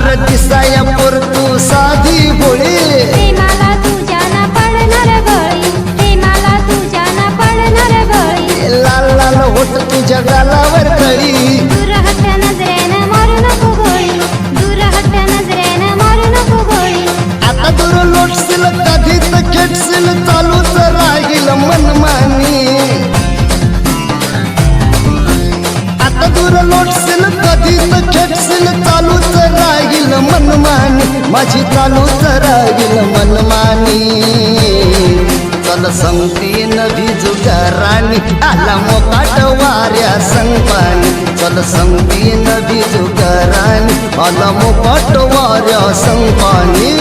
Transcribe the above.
अरे दिसाया पर तू साधी भोळी प्रेमाला तुझ्या ना पडणार बळी प्रेमाला तुझ्या ना पडणार बळी लाल लाल होट तुझ्या गालावर खळी दूर हट नजरेनं मारू नको गोळी दूर हट नजरेनं मारू नको गोळी आता दूर लोटशील कधीच खेटशील चालूच राहील मनमानी आता दूर लोटशील कधीच खेटशील चालूच राहील मनमानी माझी चालूच राहील मनमानी चल संगती नदी जुगाराणी आला मोकाट वाऱ्या संगपानी चल संगती नदी जुगाराणी आला मोकाट वाऱ्या संगपानी